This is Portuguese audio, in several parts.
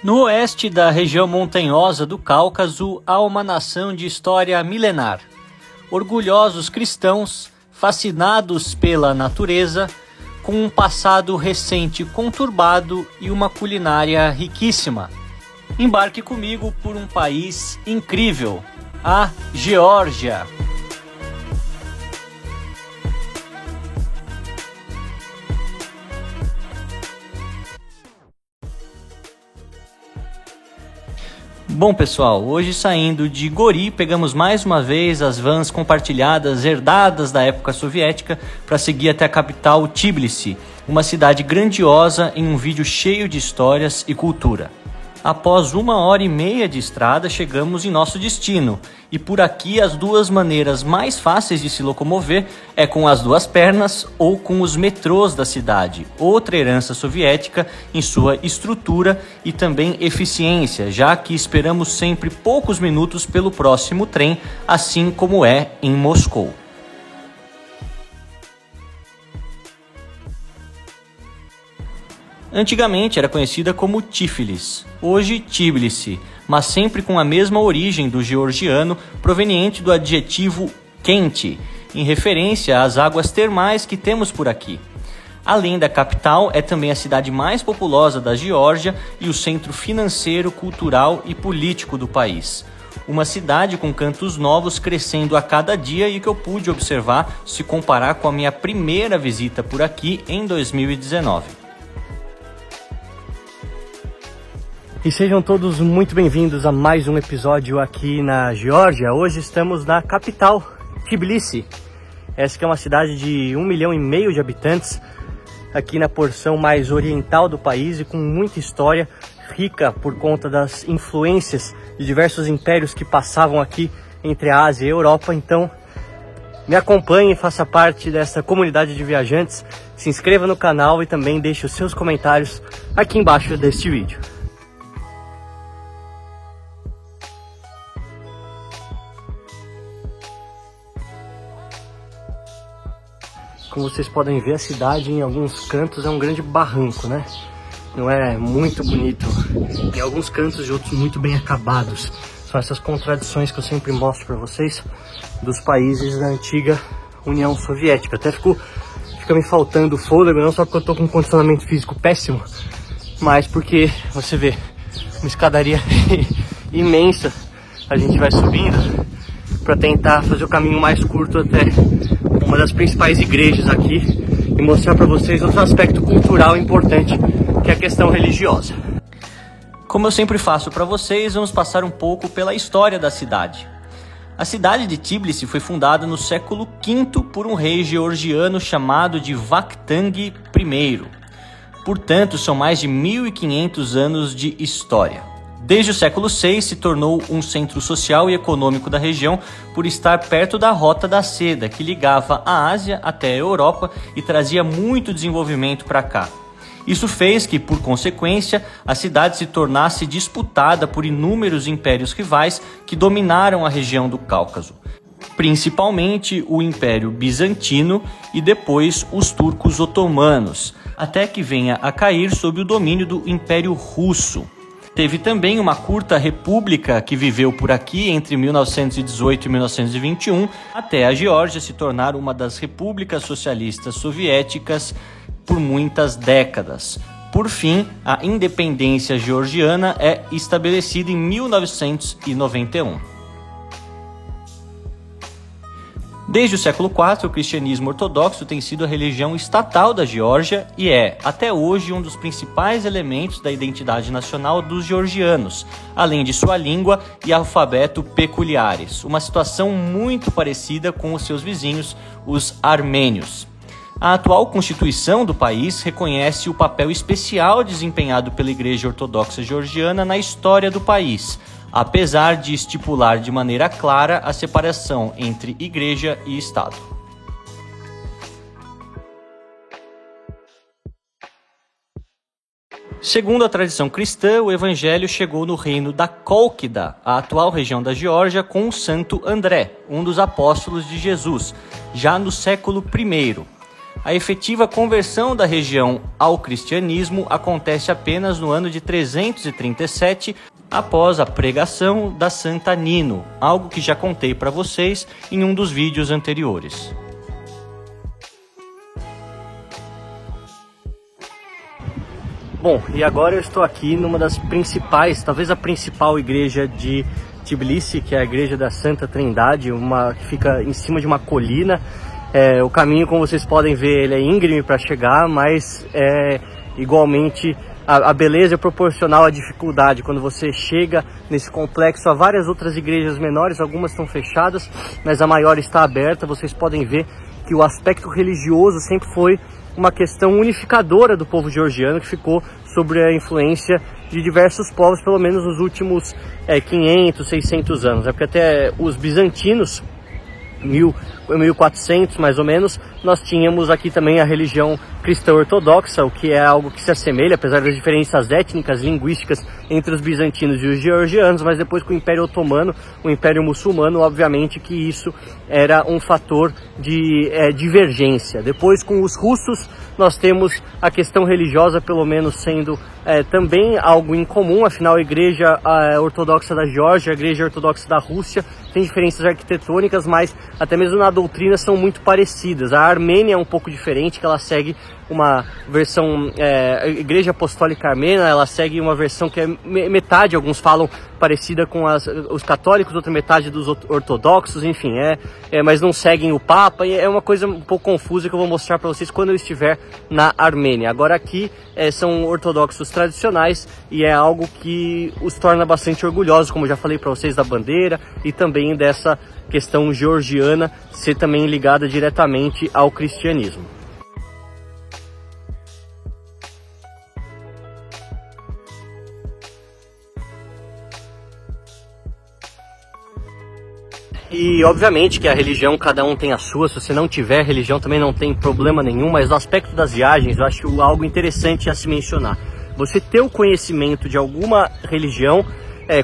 No oeste da região montanhosa do Cáucaso há uma nação de história milenar. Orgulhosos cristãos, fascinados pela natureza, com um passado recente conturbado e uma culinária riquíssima. Embarque comigo por um país incrível, a Geórgia. Bom pessoal, hoje saindo de Gori, pegamos mais uma vez as vans compartilhadas, herdadas da época soviética, para seguir até a capital Tbilisi, uma cidade grandiosa em um vídeo cheio de histórias e cultura. Após 1h30 de estrada, chegamos em nosso destino, e por aqui as duas maneiras mais fáceis de se locomover é com as duas pernas ou com os metrôs da cidade, outra herança soviética em sua estrutura e também eficiência, já que esperamos sempre poucos minutos pelo próximo trem, assim como é em Moscou. Antigamente era conhecida como Tiflis, hoje Tbilisi, mas sempre com a mesma origem do georgiano, proveniente do adjetivo quente, em referência às águas termais que temos por aqui. Além da capital, é também a cidade mais populosa da Geórgia e o centro financeiro, cultural e político do país. Uma cidade com cantos novos crescendo a cada dia e que eu pude observar se comparar com a minha primeira visita por aqui em 2019. E sejam todos muito bem-vindos a mais um episódio aqui na Geórgia. Hoje estamos na capital, Tbilisi. Essa que é uma cidade de 1,5 milhão de habitantes, aqui na porção mais oriental do país e com muita história, rica por conta das influências de diversos impérios que passavam aqui entre a Ásia e a Europa. Então, me acompanhe e faça parte dessa comunidade de viajantes. Se inscreva no canal e também deixe os seus comentários aqui embaixo deste vídeo. Como vocês podem ver, a cidade em alguns cantos é um grande barranco, né? Não é muito bonito em alguns cantos e outros muito bem acabados. São essas contradições que eu sempre mostro para vocês dos países da antiga União Soviética. Até fica me faltando fôlego, não só porque eu tô com um condicionamento físico péssimo, mas porque, você vê, uma escadaria imensa, a gente vai subindo para tentar fazer o caminho mais curto até uma das principais igrejas aqui e mostrar para vocês outro aspecto cultural importante, que é a questão religiosa. Como eu sempre faço para vocês, vamos passar um pouco pela história da cidade. A cidade de Tbilisi foi fundada no século V por um rei georgiano chamado de Vakhtang I. Portanto, são mais de 1.500 anos de história. Desde o século VI se tornou um centro social e econômico da região por estar perto da Rota da Seda, que ligava a Ásia até a Europa e trazia muito desenvolvimento para cá. Isso fez que, por consequência, a cidade se tornasse disputada por inúmeros impérios rivais que dominaram a região do Cáucaso, principalmente o Império Bizantino e depois os turcos otomanos, até que venha a cair sob o domínio do Império Russo. Teve também uma curta república que viveu por aqui entre 1918 e 1921, até a Geórgia se tornar uma das repúblicas socialistas soviéticas por muitas décadas. Por fim, a independência georgiana é estabelecida em 1991. Desde o século IV, o cristianismo ortodoxo tem sido a religião estatal da Geórgia e é, até hoje, um dos principais elementos da identidade nacional dos georgianos, além de sua língua e alfabeto peculiares, uma situação muito parecida com os seus vizinhos, os armênios. A atual Constituição do país reconhece o papel especial desempenhado pela Igreja Ortodoxa Georgiana na história do país, apesar de estipular de maneira clara a separação entre Igreja e Estado. Segundo a tradição cristã, o Evangelho chegou no reino da Cólquida, a atual região da Geórgia, com o Santo André, um dos apóstolos de Jesus, já no século I. A efetiva conversão da região ao cristianismo acontece apenas no ano de 337, após a pregação da Santa Nino, algo que já contei para vocês em um dos vídeos anteriores. Bom, e agora eu estou aqui numa das principais, talvez a principal igreja de Tbilisi, que é a igreja da Santa Trindade, uma que fica em cima de uma colina. O caminho, como vocês podem ver, ele é íngreme para chegar, mas igualmente a beleza é proporcional à dificuldade. Quando você chega nesse complexo, há várias outras igrejas menores, algumas estão fechadas, mas a maior está aberta. Vocês podem ver que o aspecto religioso sempre foi uma questão unificadora do povo georgiano, que ficou sob a influência de diversos povos, pelo menos nos últimos 500, 600 anos. Porque até os bizantinos, 1400 mais ou menos, nós tínhamos aqui também a religião cristã ortodoxa, o que é algo que se assemelha, apesar das diferenças étnicas, linguísticas entre os bizantinos e os georgianos, mas depois com o Império Otomano, o Império Muçulmano, obviamente que isso era um fator de divergência. Depois, com os russos, nós temos a questão religiosa, pelo menos sendo também algo em comum. Afinal, a igreja ortodoxa da Geórgia, a igreja ortodoxa da Rússia, tem diferenças arquitetônicas, mas até mesmo na doutrina são muito parecidas. A Armênia é um pouco diferente, que ela segue uma versão, a Igreja Apostólica Armênia, ela segue uma versão que é metade, alguns falam, parecida com os católicos, outra metade dos ortodoxos, enfim, mas não seguem o Papa, e é uma coisa um pouco confusa que eu vou mostrar para vocês quando eu estiver na Armênia. Agora aqui são ortodoxos tradicionais e é algo que os torna bastante orgulhosos, como eu já falei para vocês, da bandeira e também dessa questão georgiana ser também ligada diretamente ao cristianismo. E obviamente que a religião, cada um tem a sua. Se você não tiver religião também não tem problema nenhum, mas no aspecto das viagens eu acho algo interessante a se mencionar. Você ter o conhecimento de alguma religião,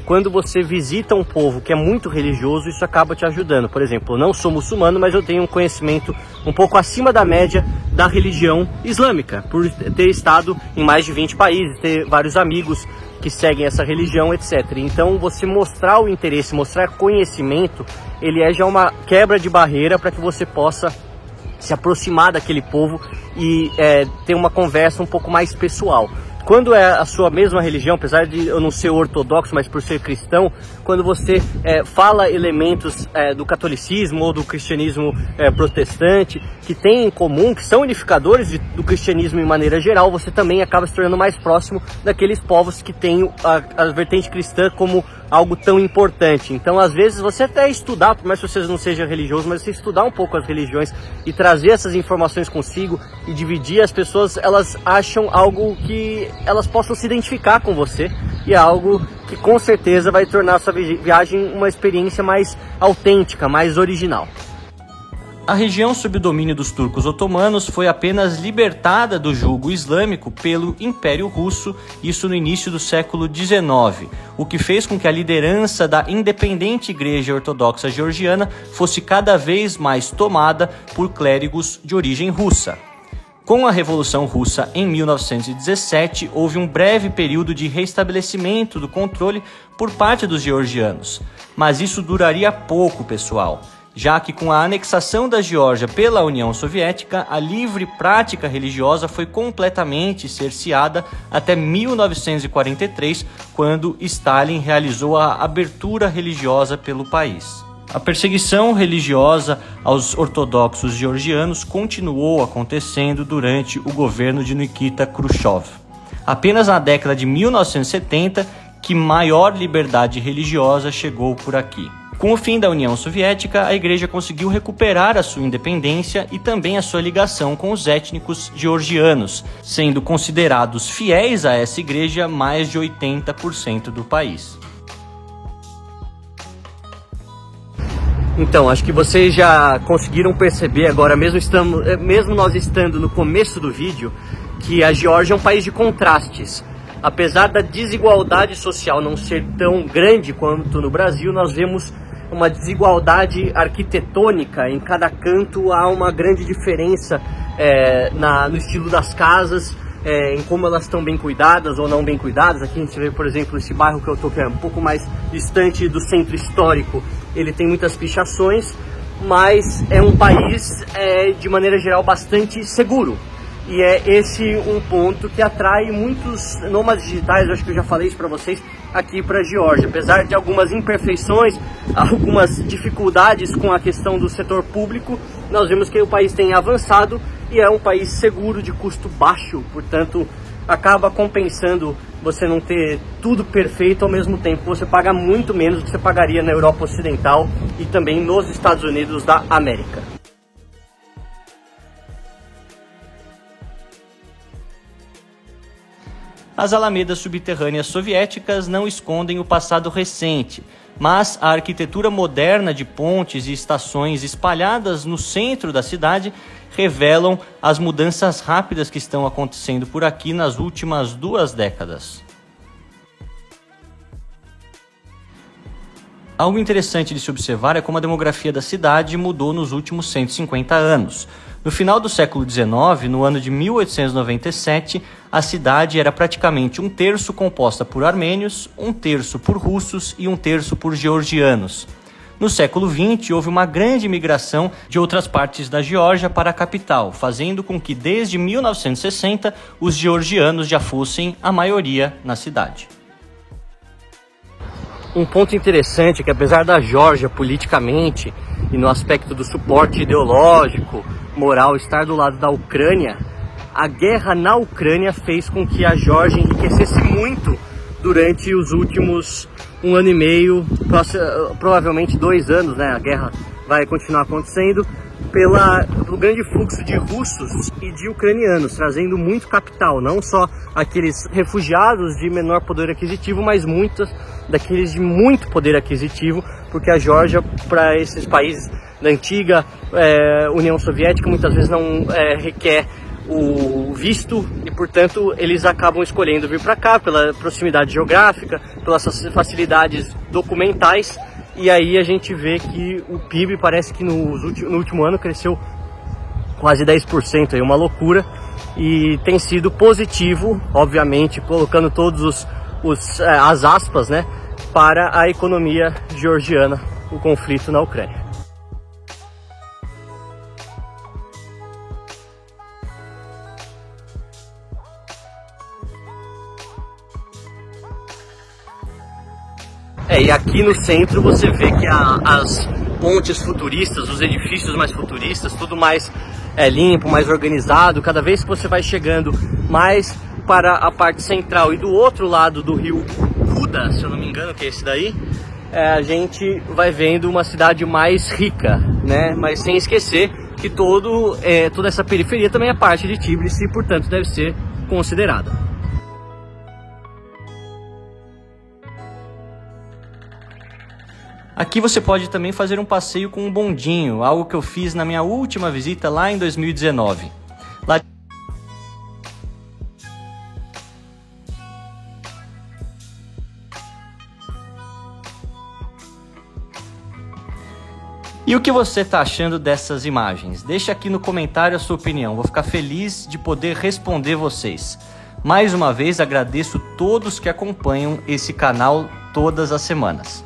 quando você visita um povo que é muito religioso, isso acaba te ajudando. Por exemplo, eu não sou muçulmano, mas eu tenho um conhecimento um pouco acima da média da religião islâmica, por ter estado em mais de 20 países, ter vários amigos que seguem essa religião, etc. Então, você mostrar o interesse, mostrar conhecimento, ele é já uma quebra de barreira para que você possa se aproximar daquele povo e ter uma conversa um pouco mais pessoal. Quando é a sua mesma religião, apesar de eu não ser ortodoxo, mas por ser cristão, quando você fala elementos do catolicismo ou do cristianismo protestante, que tem em comum, que são unificadores do cristianismo em maneira geral, você também acaba se tornando mais próximo daqueles povos que têm a vertente cristã como algo tão importante. Então, às vezes, você até estudar, por mais que você não seja religioso, mas você estudar um pouco as religiões e trazer essas informações consigo e dividir, as pessoas, elas acham algo que elas possam se identificar com você, e é algo que com certeza vai tornar a sua viagem uma experiência mais autêntica, mais original. A região sob o domínio dos turcos otomanos foi apenas libertada do jugo islâmico pelo Império Russo, isso no início do século XIX, o que fez com que a liderança da independente Igreja Ortodoxa Georgiana fosse cada vez mais tomada por clérigos de origem russa. Com a Revolução Russa em 1917, houve um breve período de restabelecimento do controle por parte dos georgianos, mas isso duraria pouco, pessoal, já que com a anexação da Geórgia pela União Soviética, a livre prática religiosa foi completamente cerceada até 1943, quando Stalin realizou a abertura religiosa pelo país. A perseguição religiosa aos ortodoxos georgianos continuou acontecendo durante o governo de Nikita Khrushchev. Apenas na década de 1970 que maior liberdade religiosa chegou por aqui. Com o fim da União Soviética, a igreja conseguiu recuperar a sua independência e também a sua ligação com os étnicos georgianos, sendo considerados fiéis a essa igreja mais de 80% do país. Então, acho que vocês já conseguiram perceber agora, mesmo nós estando no começo do vídeo, que a Geórgia é um país de contrastes. Apesar da desigualdade social não ser tão grande quanto no Brasil, nós vemos uma desigualdade arquitetônica. Em cada canto há uma grande diferença no estilo das casas, em como elas estão bem cuidadas ou não bem cuidadas. Aqui a gente vê, por exemplo, esse bairro que eu tô, que é um pouco mais distante do centro histórico, ele tem muitas pichações, mas é um país, de maneira geral, bastante seguro. E é esse um ponto que atrai muitos nômades digitais, eu acho que eu já falei isso para vocês, aqui para a Geórgia. Apesar de algumas imperfeições, algumas dificuldades com a questão do setor público, nós vemos que o país tem avançado e é um país seguro, de custo baixo, portanto acaba compensando você não ter tudo perfeito ao mesmo tempo. Você paga muito menos do que você pagaria na Europa Ocidental e também nos Estados Unidos da América. As alamedas subterrâneas soviéticas não escondem o passado recente, mas a arquitetura moderna de pontes e estações espalhadas no centro da cidade revelam as mudanças rápidas que estão acontecendo por aqui nas últimas 2 décadas. Algo interessante de se observar é como a demografia da cidade mudou nos últimos 150 anos. No final do século XIX, no ano de 1897, a cidade era praticamente 1/3 composta por armênios, 1/3 por russos e 1/3 por georgianos. No século XX, houve uma grande migração de outras partes da Geórgia para a capital, fazendo com que desde 1960 os georgianos já fossem a maioria na cidade. Um ponto interessante é que, apesar da Geórgia politicamente e no aspecto do suporte ideológico, moral, estar do lado da Ucrânia, a guerra na Ucrânia fez com que a Geórgia enriquecesse muito durante os últimos 1 ano e meio, provavelmente 2 anos, né? A guerra vai continuar acontecendo, pelo grande fluxo de russos e de ucranianos, trazendo muito capital, não só aqueles refugiados de menor poder aquisitivo, mas muitos daqueles de muito poder aquisitivo, porque a Geórgia, para esses países da antiga União Soviética, muitas vezes não requer o visto e, portanto, eles acabam escolhendo vir para cá pela proximidade geográfica, pelas facilidades documentais. E aí a gente vê que o PIB parece que no último ano cresceu quase 10%, é uma loucura, e tem sido positivo, obviamente, colocando todos as aspas, né, para a economia georgiana, o conflito na Ucrânia. E aqui no centro você vê que as pontes futuristas, os edifícios mais futuristas, tudo mais limpo, mais organizado. Cada vez que você vai chegando mais para a parte central e do outro lado do rio Buda, se eu não me engano, que é esse daí, a gente vai vendo uma cidade mais rica, né? Mas sem esquecer que toda essa periferia também é parte de Tbilisi e, portanto, deve ser considerada. Aqui você pode também fazer um passeio com um bondinho, algo que eu fiz na minha última visita lá em 2019. E o que você está achando dessas imagens? Deixa aqui no comentário a sua opinião, vou ficar feliz de poder responder vocês. Mais uma vez agradeço todos que acompanham esse canal todas as semanas.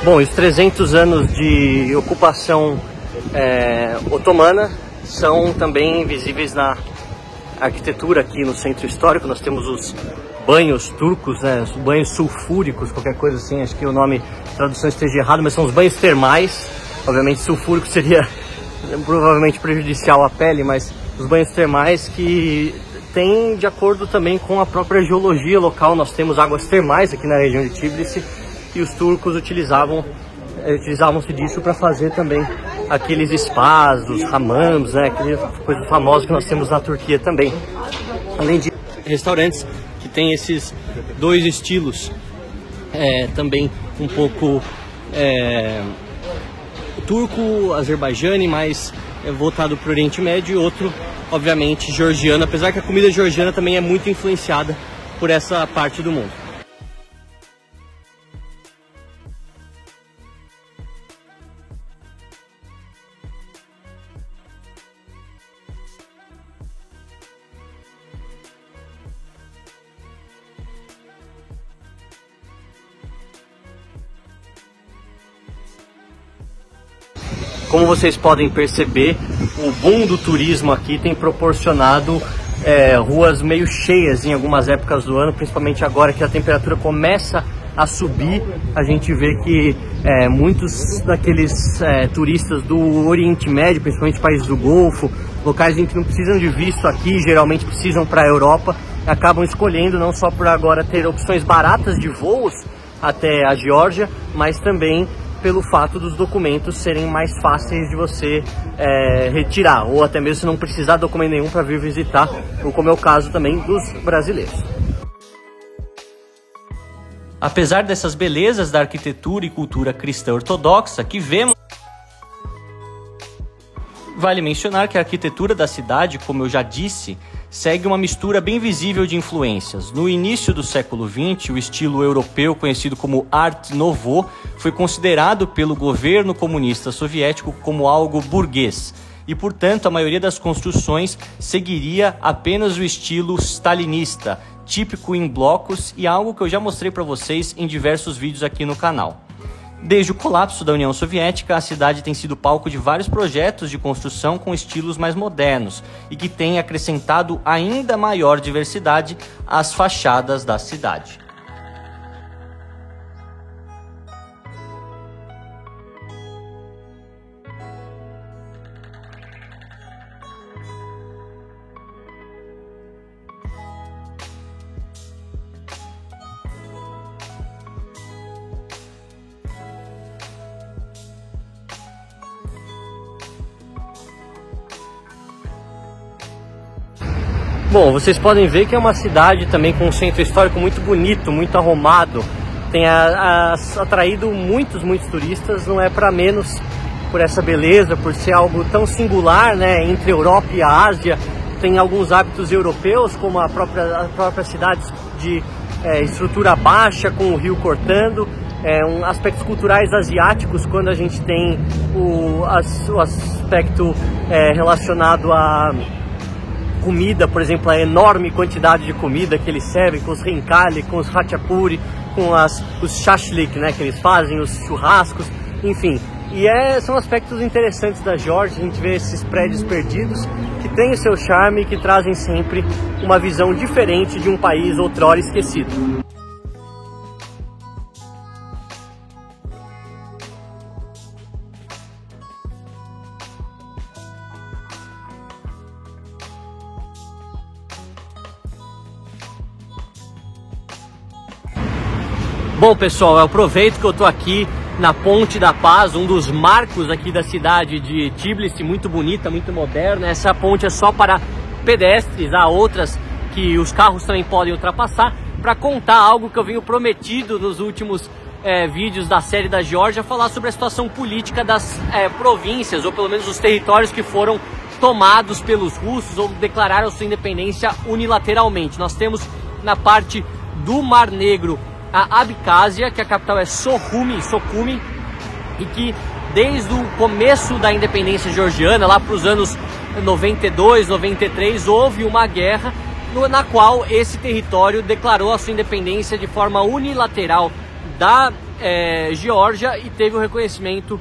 Bom, os 300 anos de ocupação otomana são também visíveis na arquitetura aqui no centro histórico. Nós temos os banhos turcos, né, os banhos sulfúricos, qualquer coisa assim, acho que o nome, a tradução esteja errado, mas são os banhos termais. Obviamente sulfúrico seria provavelmente prejudicial à pele, mas os banhos termais que tem de acordo também com a própria geologia local. Nós temos águas termais aqui na região de Tbilisi e os turcos utilizavam-se disso para fazer também aqueles spas, os hammams, né, aquela coisa famosa que nós temos na Turquia também. Além de restaurantes que tem esses dois estilos, também um pouco turco, azerbaijane, mais voltado para o Oriente Médio, e outro, obviamente, georgiano, apesar que a comida georgiana também é muito influenciada por essa parte do mundo. Como vocês podem perceber, o boom do turismo aqui tem proporcionado ruas meio cheias em algumas épocas do ano, principalmente agora que a temperatura começa a subir. A gente vê que muitos daqueles turistas do Oriente Médio, principalmente países do Golfo, locais que não precisam de visto aqui, geralmente precisam para a Europa, acabam escolhendo não só por agora ter opções baratas de voos até a Geórgia, mas também pelo fato dos documentos serem mais fáceis de você retirar, ou até mesmo se não precisar de documento nenhum para vir visitar, ou como é o caso também dos brasileiros. Apesar dessas belezas da arquitetura e cultura cristã ortodoxa que vemos, vale mencionar que a arquitetura da cidade, como eu já disse, segue uma mistura bem visível de influências. No início do século XX, o estilo europeu, conhecido como Art Nouveau, foi considerado pelo governo comunista soviético como algo burguês, e, portanto, a maioria das construções seguiria apenas o estilo stalinista, típico em blocos, e algo que eu já mostrei para vocês em diversos vídeos aqui no canal. Desde o colapso da União Soviética, a cidade tem sido palco de vários projetos de construção com estilos mais modernos e que têm acrescentado ainda maior diversidade às fachadas da cidade. Bom, vocês podem ver que é uma cidade também com um centro histórico muito bonito, muito arrumado. Tem atraído muitos turistas, não é para menos por essa beleza, por ser algo tão singular, né, entre a Europa e a Ásia. Tem alguns hábitos europeus, como a própria cidade de estrutura baixa, com o rio cortando. Aspectos culturais asiáticos, quando a gente tem o aspecto relacionado a comida, por exemplo, a enorme quantidade de comida que eles servem, com os renkali, com os hachapuri, com os shashlik, né, que eles fazem, os churrascos, enfim. E são aspectos interessantes da Geórgia. A gente vê esses prédios perdidos que têm o seu charme e que trazem sempre uma visão diferente de um país outrora esquecido. Bom, pessoal, eu aproveito que eu tô aqui na Ponte da Paz, um dos marcos aqui da cidade de Tbilisi, muito bonita, muito moderna. Essa ponte é só para pedestres, há outras que os carros também podem ultrapassar, para contar algo que eu venho prometido nos últimos vídeos da série da Geórgia, falar sobre a situação política das províncias, ou pelo menos os territórios que foram tomados pelos russos ou declararam sua independência unilateralmente. Nós temos na parte do Mar Negro a Abkhazia, que a capital é Sukhumi, e que desde o começo da independência georgiana, lá para os anos 92, 93, houve uma guerra na qual esse território declarou a sua independência de forma unilateral da Geórgia e teve o reconhecimento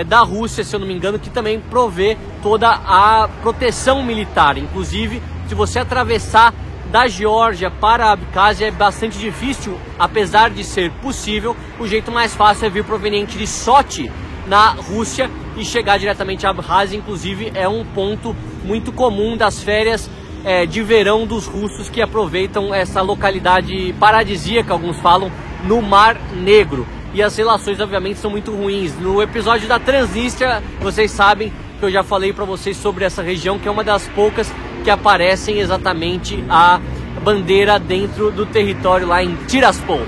da Rússia, se eu não me engano, que também provê toda a proteção militar. Inclusive, se você atravessar da Geórgia para a Abkhazia é bastante difícil, apesar de ser possível. O jeito mais fácil é vir proveniente de Sochi, na Rússia, e chegar diretamente à Abkhazia. Inclusive é um ponto muito comum das férias de verão dos russos que aproveitam essa localidade paradisíaca, alguns falam, no Mar Negro. E as relações obviamente são muito ruins. No episódio da Transnistria, vocês sabem que eu já falei para vocês sobre essa região, que é uma das poucas que aparecem exatamente a bandeira dentro do território lá em Tiraspol.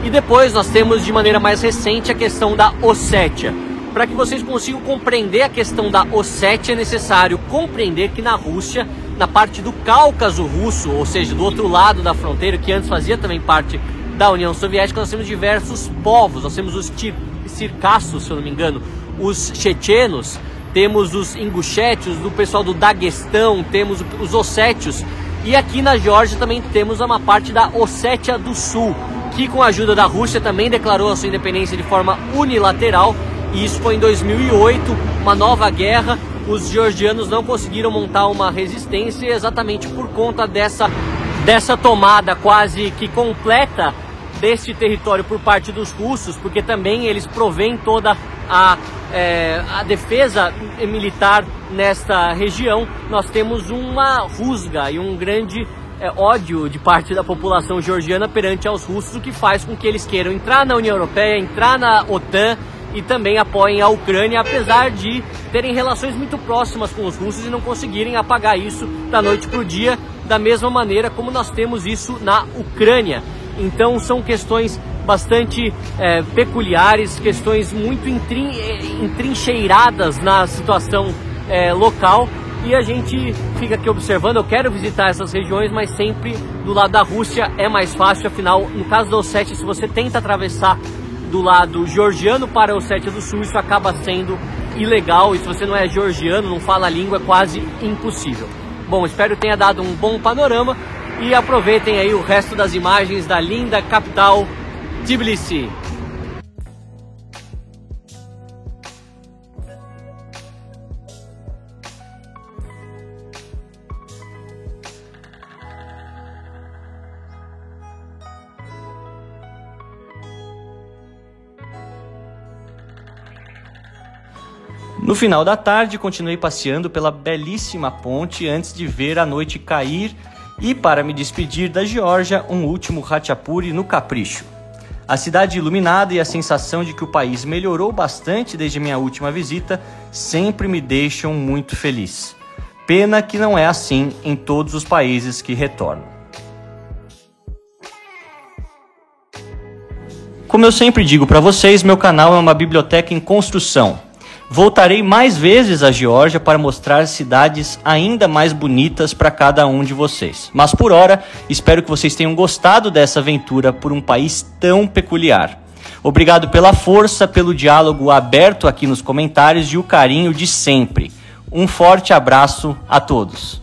E depois nós temos de maneira mais recente a questão da Ossétia. Para que vocês consigam compreender a questão da Ossétia, é necessário compreender que na Rússia, na parte do Cáucaso russo, ou seja, do outro lado da fronteira, que antes fazia também parte da União Soviética, nós temos diversos povos. Nós temos os circassos, se eu não me engano, os chechenos, temos os ingushétios, do pessoal do Daguestão, temos os ossétios. E aqui na Geórgia também temos uma parte da Ossétia do Sul, que com a ajuda da Rússia também declarou a sua independência de forma unilateral, e isso foi em 2008, uma nova guerra. Os georgianos não conseguiram montar uma resistência exatamente por conta dessa tomada quase que completa deste território por parte dos russos, porque também eles provêm toda a defesa militar nesta região. Nós temos uma rusga e um grande ódio de parte da população georgiana perante aos russos, o que faz com que eles queiram entrar na União Europeia, entrar na OTAN e também apoiem a Ucrânia, apesar de terem relações muito próximas com os russos e não conseguirem apagar isso da noite para o dia, da mesma maneira como nós temos isso na Ucrânia. Então são questões bastante peculiares, questões muito entrincheiradas na situação local, e a gente fica aqui observando. Eu quero visitar essas regiões, mas sempre do lado da Rússia é mais fácil. Afinal, no caso da Ossétia, se você tenta atravessar do lado georgiano para a Ossétia do Sul, isso acaba sendo ilegal, e se você não é georgiano, não fala a língua, é quase impossível. Bom, espero que tenha dado um bom panorama, e aproveitem aí o resto das imagens da linda capital Tbilisi. No final da tarde, continuei passeando pela belíssima ponte antes de ver a noite cair e, para me despedir da Geórgia, um último Khachapuri no capricho. A cidade iluminada e a sensação de que o país melhorou bastante desde minha última visita sempre me deixam muito feliz. Pena que não é assim em todos os países que retorno. Como eu sempre digo para vocês, meu canal é uma biblioteca em construção. Voltarei mais vezes à Geórgia para mostrar cidades ainda mais bonitas para cada um de vocês. Mas por hora, espero que vocês tenham gostado dessa aventura por um país tão peculiar. Obrigado pela força, pelo diálogo aberto aqui nos comentários e o carinho de sempre. Um forte abraço a todos.